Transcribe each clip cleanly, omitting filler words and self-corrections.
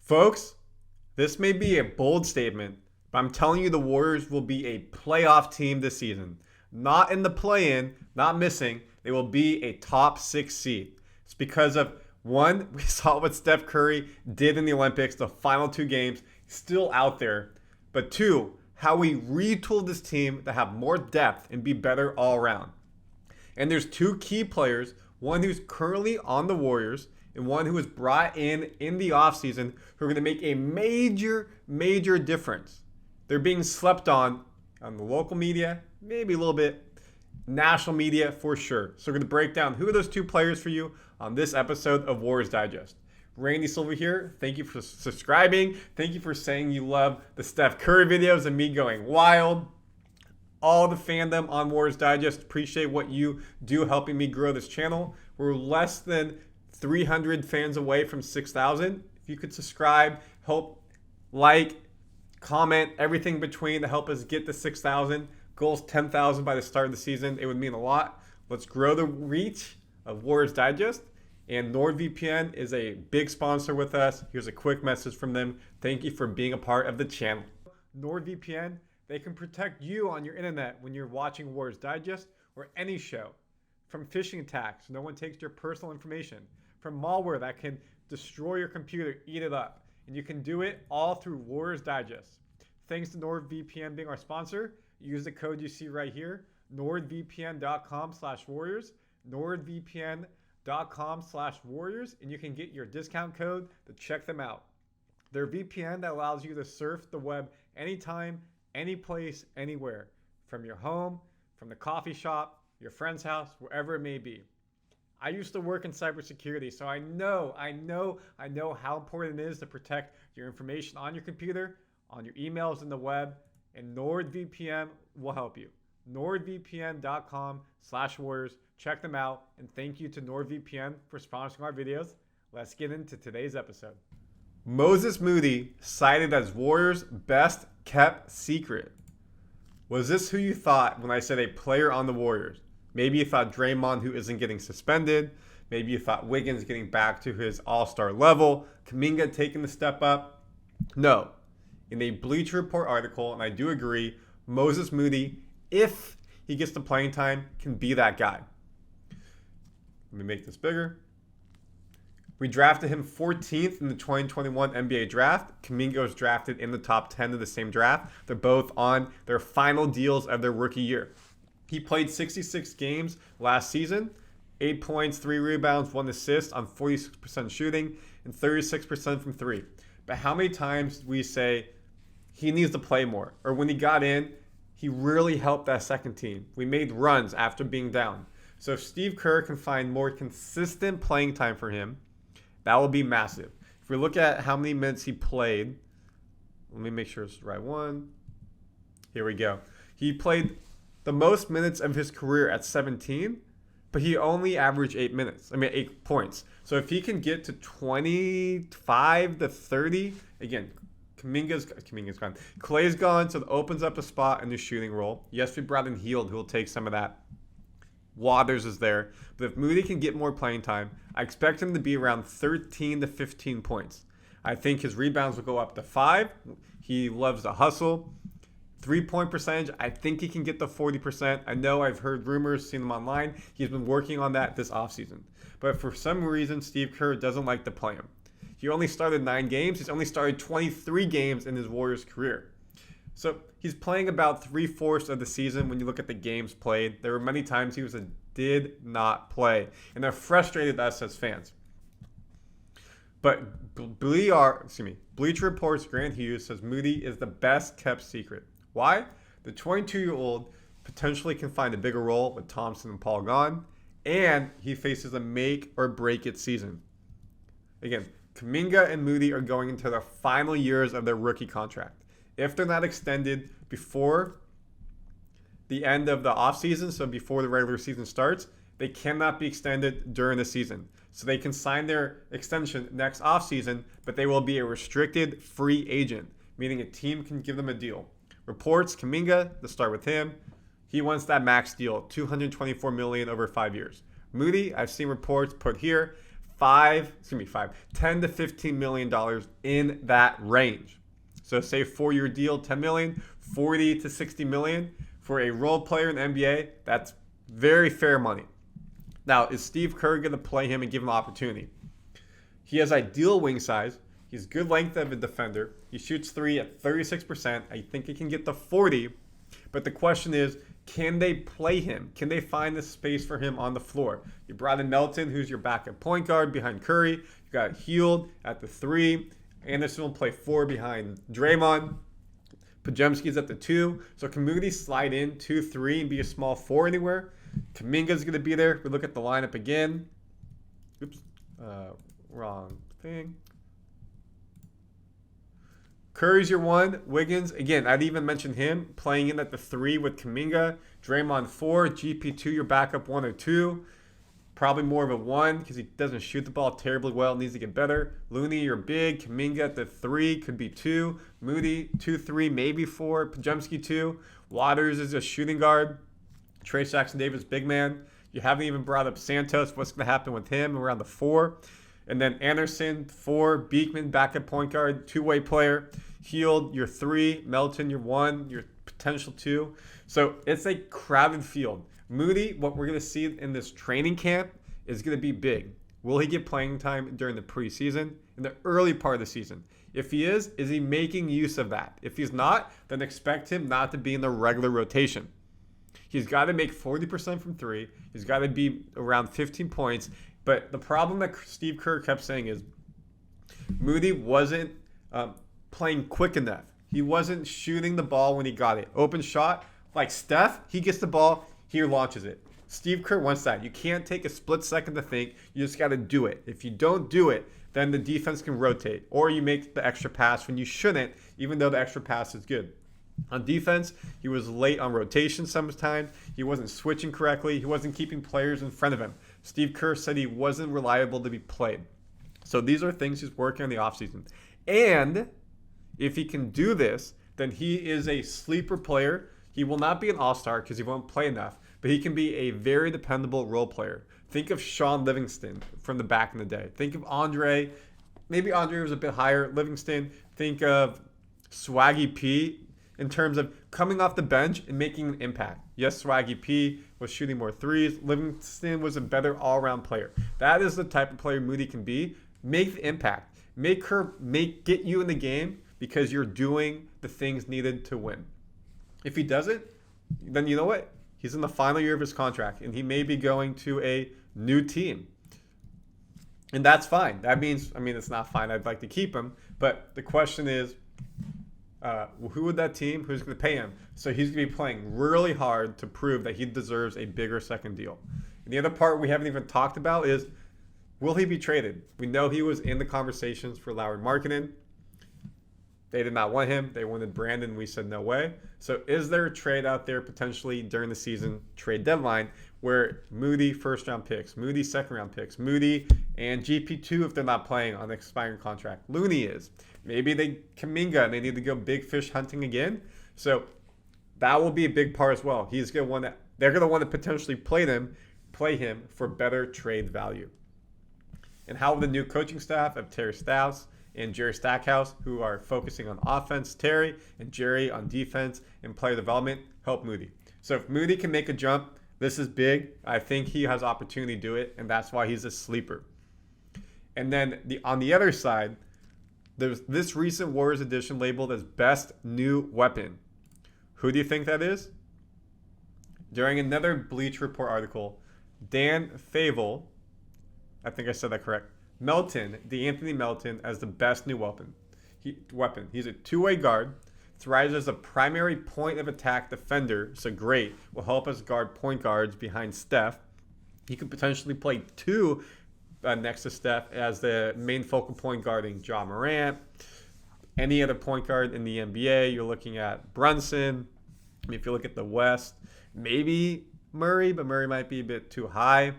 Folks, this may be a bold statement, but I'm telling you the Warriors will be a playoff team this season. Not in the play-in, not missing. They will be a top 6 seed. It's because of, one, we saw what Steph Curry did in the Olympics, the final 2 games, still out there. But 2, how we retooled this team to have more depth and be better all around. And there's 2 key players, one who's currently on the Warriors and one who was brought in the offseason who are going to make a major difference. They're being slept on the local media, maybe a little bit, national media for sure. So we're going to break down who are those 2 players for you on this episode of Warriors Digest. Randy Silver here. Thank you for subscribing. Thank you for saying you love the Steph Curry videos and me going wild. All the fandom on Warriors Digest. Appreciate what you do helping me grow this channel. We're less than 300 fans away from 6,000. If you could subscribe, help, like, comment, everything between to help us get to 6,000. Goals 10,000 by the start of the season. It would mean a lot. Let's grow the reach of Warriors Digest. And NordVPN is a big sponsor with us. Here's a quick message from them. Thank you for being a part of the channel. NordVPN, they can protect you on your internet when you're watching Warriors Digest or any show. From phishing attacks, no one takes your personal information. From malware that can destroy your computer, eat it up. And you can do it all through Warriors Digest. Thanks to NordVPN being our sponsor. Use the code you see right here, nordvpn.com/warriors, nordvpn.com/warriors, and you can get your discount code to check them out. They're VPN that allows you to surf the web anytime, any place, anywhere. From your home, from the coffee shop, your friend's house, wherever it may be. I used to work in cybersecurity, so I know how important it is to protect your information on your computer, on your emails, and the web, and NordVPN will help you. NordVPN.com/warriors. Check them out, and thank you to NordVPN for sponsoring our videos. Let's get into today's episode. Moses Moody cited as Warriors' best kept secret. Was this who you thought when I said a player on the Warriors? Maybe you thought Draymond, who isn't getting suspended. Maybe you thought Wiggins getting back to his all-star level. Kuminga taking the step up. No. In a Bleacher Report article, and I do agree, Moses Moody, if he gets the playing time, can be that guy. Let me make this bigger. We drafted him 14th in the 2021 NBA draft. Kuminga was drafted in the top 10 of the same draft. They're both on their final deals of their rookie year. He played 66 games last season, 8 points, 3 rebounds, 1 assist on 46% shooting, and 36% from 3. But how many times we say he needs to play more? Or when he got in, he really helped that second team. We made runs after being down. So if Steve Kerr can find more consistent playing time for him, that will be massive. If we look at how many minutes he played, let me make sure it's the right one. Here we go. He played the most minutes of his career at 17, but he only averaged 8 points. So if he can get to 25 to 30, again, Kuminga's gone. Clay's gone, so it opens up a spot in the shooting role. Yes, we brought in Hield, who will take some of that. Waters is there. But if Moody can get more playing time, I expect him to be around 13 to 15 points. I think his rebounds will go up to 5. He loves to hustle. 3-point percentage, I think he can get to 40%. I know I've heard rumors, seen them online. He's been working on that this offseason. But for some reason, Steve Kerr doesn't like to play him. He only started 9 games. He's only started 23 games in his Warriors career. So he's playing about 3/4 of the season when you look at the games played. There were many times he did not play. And that frustrated us as fans. But Bleacher Report's Grant Hughes says Moody is the best kept secret. Why? The 22-year-old potentially can find a bigger role with Thompson and Paul gone, and he faces a make or break it season. Again, Kuminga and Moody are going into their final years of their rookie contract. If they're not extended before the end of the offseason, so before the regular season starts, they cannot be extended during the season. So they can sign their extension next offseason, but they will be a restricted free agent, meaning a team can give them a deal. Reports, Kuminga, let's start with him. He wants that max deal, $224 million over 5 years. Moody, I've seen reports put here, 10 to $15 million in that range. So say 4-year deal, 10 million, 40 to 60 million for a role player in the NBA. That's very fair money. Now, is Steve Kerr going to play him and give him an opportunity? He has ideal wing size. He's good length of a defender. He shoots 3 at 36%. I think he can get to 40. But the question is, can they play him? Can they find the space for him on the floor? You brought in Melton, who's your backup point guard behind Curry. You got Hield at the 3. Anderson will play 4 behind Draymond. Podziemski's at the 2. So can Moody slide in 2-3 and be a small 4 anywhere? Kuminga's going to be there. We look at the lineup again. Oops. Wrong thing. Curry's your 1. Wiggins, again, I'd even mention him playing in at the 3 with Kuminga. Draymond 4. GP2, your backup 1 or 2. Probably more of a 1 because he doesn't shoot the ball terribly well. Needs to get better. Looney, you're big. Kuminga at the 3. Could be 2. Moody, 2-3, maybe 4. Podziemski 2. Waters is a shooting guard. Trey Jackson-Davis, big man. You haven't even brought up Santos. What's going to happen with him around the 4? And then Anderson, 4. Beekman, backup point guard, 2-way player. Hield, your 3. Melton, your 1. Your potential 2. So it's a crowded field. Moody, what we're going to see in this training camp is going to be big. Will he get playing time during the preseason, in the early part of the season? If he is he making use of that? If he's not, then expect him not to be in the regular rotation. He's got to make 40% from 3. He's got to be around 15 points. But the problem that Steve Kerr kept saying is Moody wasn't playing quick enough. He wasn't shooting the ball when he got it. Open shot, like Steph, he gets the ball, he launches it. Steve Kerr wants that. You can't take a split second to think. You just got to do it. If you don't do it, then the defense can rotate. Or you make the extra pass when you shouldn't, even though the extra pass is good. On defense, he was late on rotation sometimes. He wasn't switching correctly. He wasn't keeping players in front of him. Steve Kerr said he wasn't reliable to be played. So these are things he's working on the offseason. And if he can do this, then he is a sleeper player. He will not be an all-star because he won't play enough, but he can be a very dependable role player. Think of Sean Livingston from the back in the day. Think of Andre. Maybe Andre was a bit higher. Livingston. Think of Swaggy P in terms of coming off the bench and making an impact. Yes, Swaggy P was shooting more 3s. Livingston was a better all-around player. That is the type of player Moody can be. Make the impact. Get you in the game because you're doing the things needed to win. If he doesn't, then you know what? He's in the final year of his contract, and he may be going to a new team. And that's fine. That means, it's not fine. I'd like to keep him. But the question is, who would that team? Who's going to pay him? So he's going to be playing really hard to prove that he deserves a bigger second deal. And the other part we haven't even talked about is, will he be traded? We know he was in the conversations for Lauri Markkanen. They did not want him. They wanted Brandon. We said no way. So is there a trade out there potentially during the season trade deadline where Moody first-round picks, Moody second-round picks, Moody and GP2 if they're not playing on the expiring contract? Looney is. Maybe Kuminga and they need to go big fish hunting again. So that will be a big part as well. They're going to want to potentially play him for better trade value. And how will the new coaching staff of Terry Stotts and Jerry Stackhouse, who are focusing on offense, Terry and Jerry on defense and player development, help Moody? So if Moody can make a jump, this is big. I think he has opportunity to do it, and that's why he's a sleeper. And then on the other side, there's this recent Warriors edition labeled as best new weapon. Who do you think that is? During another Bleacher Report article, Dan Favell, I think I said that correct, D'Anthony Melton as the best new weapon. He's a two-way guard, thrives as a primary point of attack defender, so great, will help us guard point guards behind Steph. He could potentially play 2 next to Steph as the main focal point guarding Ja Morant. Any other point guard in the NBA, you're looking at Brunson. If you look at the West, maybe Murray, but Murray might be a bit too high.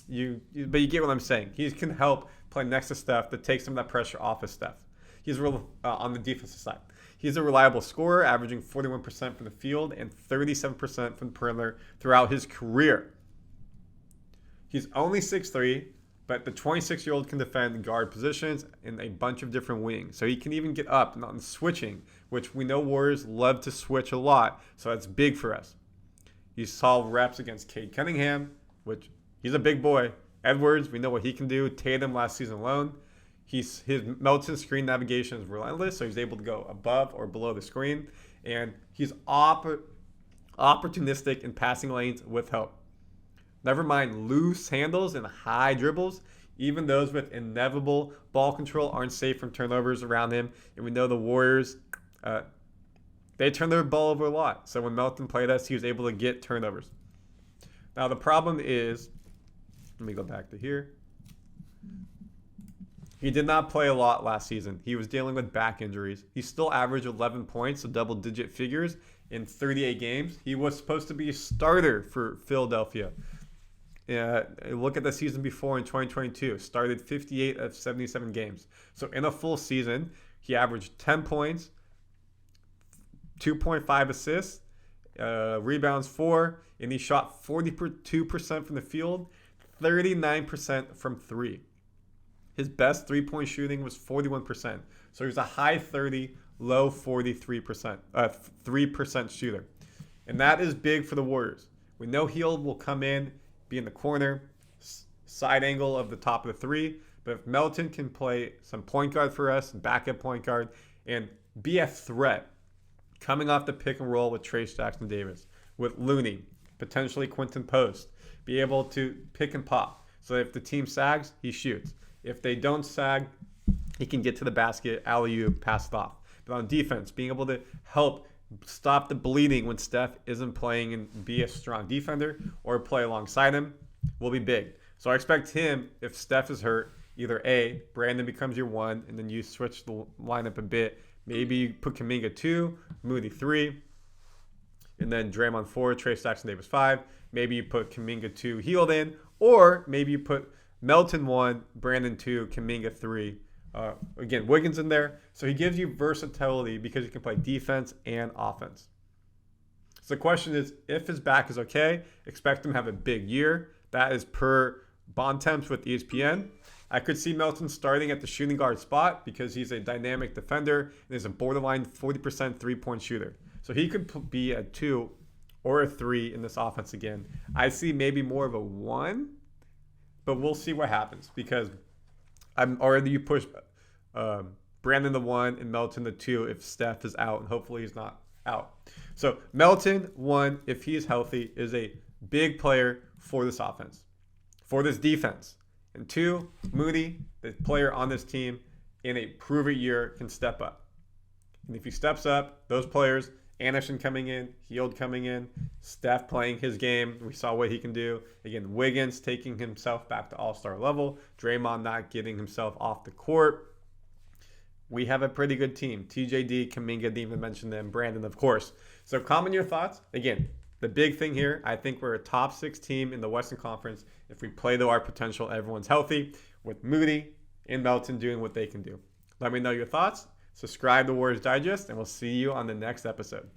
But you get what I'm saying. He can help play next to Steph to take some of that pressure off of Steph. He's on the defensive side. He's a reliable scorer, averaging 41% from the field and 37% from the perimeter throughout his career. He's only 6'3", But the 26-year-old can defend guard positions in a bunch of different wings. So he can even get up and on switching, which we know Warriors love to switch a lot. So that's big for us. He saw reps against Cade Cunningham, which he's a big boy. Edwards, we know what he can do. Tatum last season alone. His Melton screen navigation is relentless, so he's able to go above or below the screen. And he's opportunistic in passing lanes with help. Never mind loose handles and high dribbles. Even those with inevitable ball control aren't safe from turnovers around him. And we know the Warriors, they turn their ball over a lot. So when Melton played us, he was able to get turnovers. Now the problem is, let me go back to here. He did not play a lot last season. He was dealing with back injuries. He still averaged 11 points, so double-digit figures in 38 games. He was supposed to be a starter for Philadelphia. Look at the season before in 2022. Started 58 of 77 games. So in a full season, he averaged 10 points, 2.5 assists, rebounds 4, and he shot 42% from the field, 39% from 3. His best three-point shooting was 41%. So he was a high 30, low 43%, 3% shooter. And that is big for the Warriors. We know Hield will come in, be in the corner, side angle of the top of the three. But if Melton can play some point guard for us, backup point guard, and be a threat, coming off the pick and roll with Trace Jackson Davis, with Looney, potentially Quentin Post, be able to pick and pop. So if the team sags, he shoots. If they don't sag, he can get to the basket, alley-oop, pass it off. But on defense, being able to help stop the bleeding when Steph isn't playing and be a strong defender or play alongside him will be big. So I expect him, if Steph is hurt, either A, Brandon becomes your 1, and then you switch the lineup a bit. Maybe you put Kuminga 2, Moody 3, and then Draymond 4, Trace Jackson Davis 5. Maybe you put Kuminga 2, Hield in, or maybe you put Melton 1, Brandon 2, Kuminga 3. Again, Wiggins in there. So he gives you versatility because he can play defense and offense. So the question is, if his back is okay, expect him to have a big year. That is per Bontemps with ESPN. I could see Melton starting at the shooting guard spot because he's a dynamic defender and is a borderline 40% three-point shooter. So he could be a 2 or a 3 in this offense again. I see maybe more of a 1, but we'll see what happens because you push Brandon the 1 and Melton the 2 if Steph is out, and hopefully he's not out. So Melton, 1, if he's healthy, is a big player for this offense, for this defense. And 2, Moody, the player on this team in a prove-it year, can step up. And if he steps up, those players, Anderson coming in, Hield coming in, Steph playing his game, we saw what he can do. Again, Wiggins taking himself back to all-star level, Draymond not getting himself off the court. We have a pretty good team. TJD, Kuminga, didn't even mention them, Brandon, of course. So comment your thoughts. Again, the big thing here, I think we're a top 6 team in the Western Conference if we play to our potential, everyone's healthy, with Moody and Melton doing what they can do. Let me know your thoughts. Subscribe to Warriors Digest, and we'll see you on the next episode.